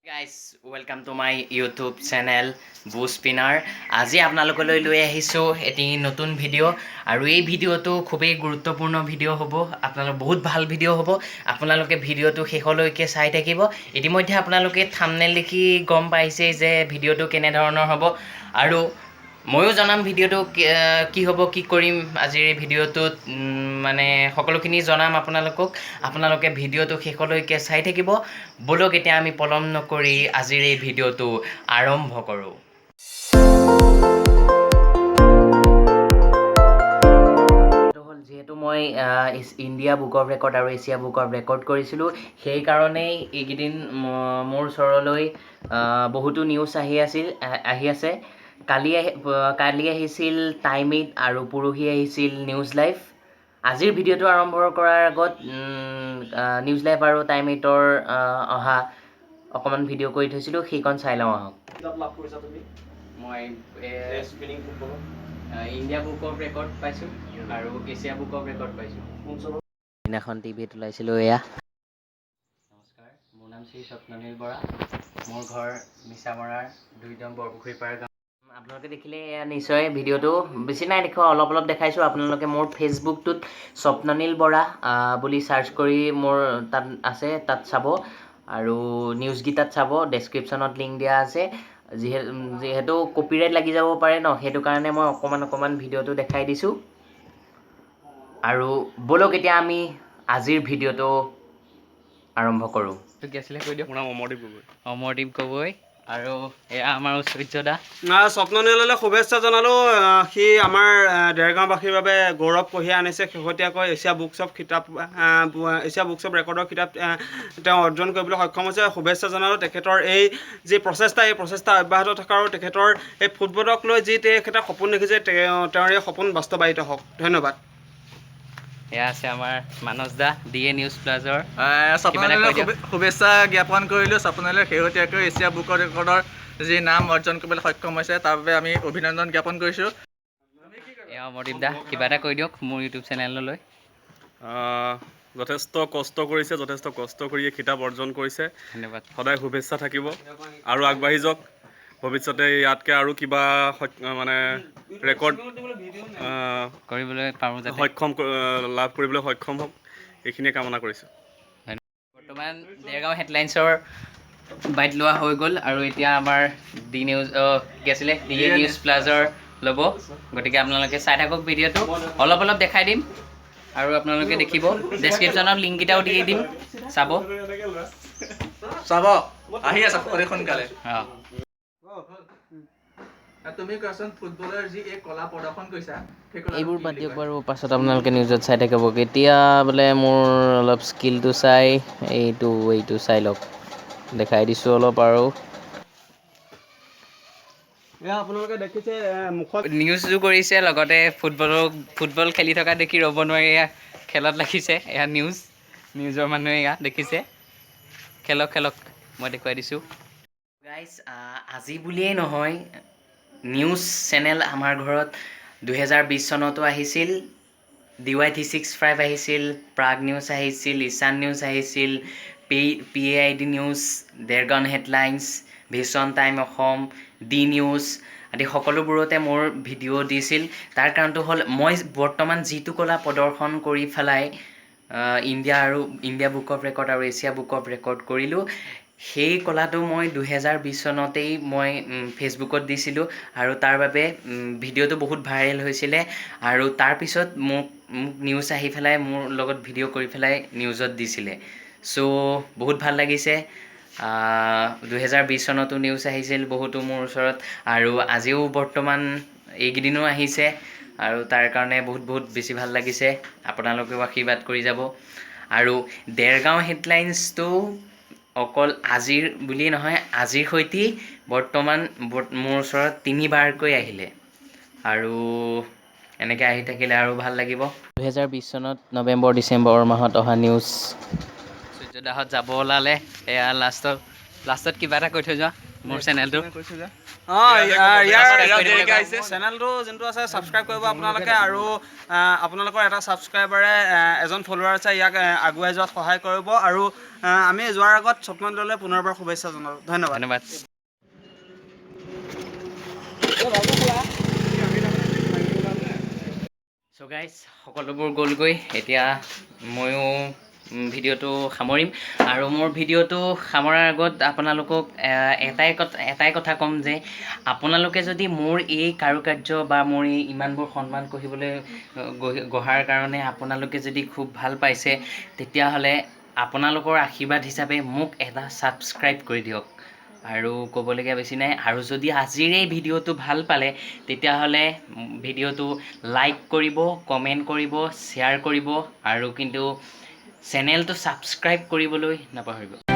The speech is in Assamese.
Guys welcome to my YouTube channel বু স্পিনাৰ। আজি আপোনালোকলৈ লৈ আহিছোঁ এটি নতুন ভিডিঅ' আৰু এই ভিডিঅ'টো খুবেই গুৰুত্বপূৰ্ণ ভিডিঅ' হ'ব। আপোনালোক বহুত ভাল ভিডিঅ' হ'ব। আপোনালোকে ভিডিঅ'টো শেষলৈকে চাই থাকিব। ইতিমধ্যে আপোনালোকে থাম্বনেইল দেখি গম পাইছেই যে ভিডিঅ'টো কেনেধৰণৰ হ'ব, আৰু ময়ো জনাম ভিডিঅ'টো কি হ'ব, কি কৰিম আজিৰ এই ভিডিঅ'টোত, মানে সকলোখিনি জনাম আপোনালোকক। আপোনালোকে ভিডিঅ'টো শেষলৈকে চাই থাকিব। ব'লক এতিয়া আমি পলম নকৰি আজিৰ এই ভিডিঅ'টো আৰম্ভ কৰোঁ। যিহেতু মই ইণ্ডিয়া বুক অফ ৰেকৰ্ড আৰু এছিয়া বুক অফ ৰেকৰ্ড কৰিছিলোঁ, সেইকাৰণেই এইকেইদিন মোৰ ওচৰলৈ বহুতো নিউজ আহি আছে। কালি আহিছিল টাইম 8 আৰু পৰহি আহিছিল নিউজ লাইভ। আজিৰ ভিডিঅ'টো আৰম্ভ কৰাৰ আগত নিউজ লাইভ আৰু টাইম 8ৰ অহা অকণমান ভিডিঅ' কৰি থৈছিলোঁ, সেইখন চাই লওঁ আহক। মই ইণ্ডিয়া বুক অফ ৰেকৰ্ড পাইছোঁ আৰু এছিয়া বুক অফ ৰেকৰ্ড পাইছোঁ। দিনাখন টিভিত ওলাইছিলোঁ এয়া। নমস্কাৰ, মোৰ নাম শ্ৰী স্বপ্ননীল বৰা। মোৰ ঘৰ মিছামৰাৰ 2 নং বৰপুখুৰী পাৰ গাঁও। আপোনালোকে দেখিলে এয়া নিশ্চয় ভিডিঅ'টো বেছি নাই দেখুৱা, অলপ দেখাইছোঁ। আপোনালোকে মোৰ ফেচবুকটোত স্বপ্ননীল বৰা বুলি চাৰ্চ কৰি মোৰ তাত আছে, তাত চাব, আৰু নিউজকেইটাত চাব। ডেছক্ৰিপশ্যনত লিংক দিয়া আছে। যিহেতু কপিৰাইট লাগি যাব পাৰে ন, সেইটো কাৰণে মই অকণমান ভিডিঅ'টো দেখাই দিছোঁ। আৰু ব'লক এতিয়া আমি আজিৰ ভিডিঅ'টো আৰম্ভ কৰোঁ। কি আছিলে কৈ দিয়ক। মোৰ নাম অমৰদীপ গগৈ আৰু এয়া আমাৰ ঐশ্বৰ্যদা। স্বপ্ননীললৈ শুভেচ্ছা জনালোঁ। সি আমাৰ দেৰগাঁওবাসীৰ বাবে গৌৰৱ কঢ়িয়াই আনিছে। শেহতীয়াকৈ এছিয়া বুকছ অফ ৰেকৰ্ডৰ কিতাপ তেওঁ অৰ্জন কৰিবলৈ সক্ষম হৈছে। শুভেচ্ছা জনালোঁ। তেখেতৰ এই যি প্ৰচেষ্টা, এই প্ৰচেষ্টা অব্যাহত থকা আৰু তেখেতৰ এই ফুটবলক লৈ যি তেখেতে সপোন দেখিছে, তেওঁৰ এই সপোন বাস্তৱায়িত হওক। ধন্যবাদ। এয়া আছে আমাৰ মানস দা, DA নিউজ প্লাজৰ। স্বপ্ননীলক শুভেচ্ছা জ্ঞাপন কৰিলোঁ। স্বপ্ননীলে শেহতীয়াকৈ এছিয়া বুক ৰেকৰ্ডৰ যি নাম অৰ্জন কৰিবলৈ সক্ষম হৈছে, তাৰ বাবে আমি অভিনন্দন জ্ঞাপন কৰিছোঁ। এয়া অমৰদীপ দা, কিবা এটা কৈ দিয়ক মোৰ ইউটিউব চেনেললৈ। যথেষ্ট কষ্ট কৰিছে, যথেষ্ট কষ্ট কৰিয়ে খিতাপ অৰ্জন কৰিছে। ধন্যবাদ। সদায় শুভেচ্ছা থাকিব আৰু আগবাঢ়ি যাওক। ভৱিষ্যতে ইয়াতকৈ আৰু কিবা মানে ৰেকৰ্ড কৰিবলৈ পাৰোঁ যাতে লাভ কৰিবলৈ সক্ষম হওক, এইখিনিয়ে কামনা কৰিছোঁ। বৰ্তমান দেৰগাঁও হেডলাইন্সৰ বাইট লোৱা হৈ গ'ল, আৰু এতিয়া আমাৰ DA নিউজ প্লাজৰ ল'ব। গতিকে আপোনালোকে চাই থাকক ভিডিঅ'টো। অলপ দেখাই দিম আৰু আপোনালোকে দেখিব। ডেছক্ৰিপশ্যনত লিংককেইটাও দি দিম, চাব। আহি আছে অতি সোনকালে। তুমি কোৱাচোন, ফুটবলৰ যি এই কলা প্ৰদৰ্শন কৰিছা, এইবোৰ বাদ দিয়ক বাৰু, পাছত আপোনালোকে নিউজত চাই থাকিব। এতিয়া বোলে মোৰ অলপ স্কিলটো চাই এইটো চাই লওক, দেখাই দিছোঁ অলপ। আৰু আপোনালোকে দেখিছে মুখত নিউজো কৰিছে, লগতে ফুটবল খেলি থকা দেখি ৰ'ব নোৱাৰি এয়া খেলত লাগিছে। এয়া নিউজৰ মানুহে এয়া দেখিছে। খেলক মই দেখুৱাই দিছোঁ। গাইজ, আজি বুলিয়েই নহয়, নিউজ চেনেল আমাৰ ঘৰত 2020 চনতো আহিছিল। DY365 আহিছিল, প্ৰাগ নিউজ আহিছিল, ঈশান নিউজ আহিছিল, PAID news, Dergaon headlines, vision time Assam, D news আদি সকলোবোৰতে মোৰ ভিডিঅ' দিছিল। তাৰ কাৰণটো হ'ল, মই বৰ্তমান যিটো কলা প্ৰদৰ্শন কৰি পেলাই ইণ্ডিয়া বুক অফ ৰেকৰ্ড আৰু এছিয়া বুক অফ ৰেকৰ্ড কৰিলোঁ, সেই কলাটো মই 2020 চনতেই মই ফেচবুকত দিছিলোঁ, আৰু তাৰ বাবে ভিডিঅ'টো বহুত ভাইৰেল হৈছিলে। আৰু তাৰপিছত মোক নিউজ আহি পেলাই মোৰ লগত ভিডিঅ' কৰি পেলাই নিউজত দিছিলে। চ' বহুত ভাল লাগিছে। 2020 চনতো নিউজ আহিছিল বহুতো মোৰ ওচৰত, আৰু আজিও বৰ্তমান এইকেইদিনো আহিছে, আৰু তাৰ কাৰণে বহুত বেছি ভাল লাগিছে। আপোনালোকেও আশীৰ্বাদ কৰি যাব। আৰু দেৰগাঁও হেডলাইন্সটো অকল আজিৰ বুলিয়েই নহয়, আজিৰ সৈতে বৰ্তমান মোৰ ওচৰত 3বাৰকৈ আহিলে, আৰু এনেকৈ আহি থাকিলে আৰু ভাল লাগিব। 2020 চনত নৱেম্বৰ ডিচেম্বৰ মাহত অহা নিউজ। সূৰ্যদাহঁত যাব ওলালে। এয়া লাষ্টত কিবা এটা কৈ থৈ যোৱা। মোৰ চেনেলটো ইয়াৰ চেনেলটো যোনটো আছে ছাবস্ক্ৰাইব কৰিব আপোনালোকে আৰু আপোনালোকৰ এটা ছাবস্ক্ৰাইবাৰে এজন ফলোৱাৰ আছে ইয়াক আগুৱাই যোৱাত সহায় কৰিব আৰু আমি যোৱাৰ আগত স্বপ্নদলৈ পুনৰবাৰ শুভেচ্ছা জনালোঁ ধন্যবাদ ধন্যবাদ। চ' গাইজ সকলোবোৰ গ'লগৈ এতিয়া ময়ো ভিডিঅ'টো সামৰিম আৰু মোৰ ভিডিঅ'টো সামৰাৰ আগত আপোনালোকক এটাই কথা ক'ম যে আপোনালোকে যদি মোৰ এই কাৰুকাৰ্য বা মোৰ এই ইমানবোৰ সন্মান কঢ়িবলৈ গঢ়াৰ কাৰণে আপোনালোকে যদি খুব ভাল পাইছে তেতিয়াহ'লে আপোনালোকৰ আশীৰ্বাদ হিচাপে মোক এটা ছাবস্ক্ৰাইব কৰি দিয়ক আৰু ক'বলগীয়া বেছি নাই আৰু যদি আজিৰ এই ভিডিঅ'টো ভাল পালে তেতিয়াহ'লে ভিডিঅ'টো লাইক কৰিব কমেণ্ট কৰিব শ্বেয়াৰ কৰিব আৰু কিন্তু চেনেলটো ছাবস্ক্ৰাইব কৰিবলৈ নাপাহৰিব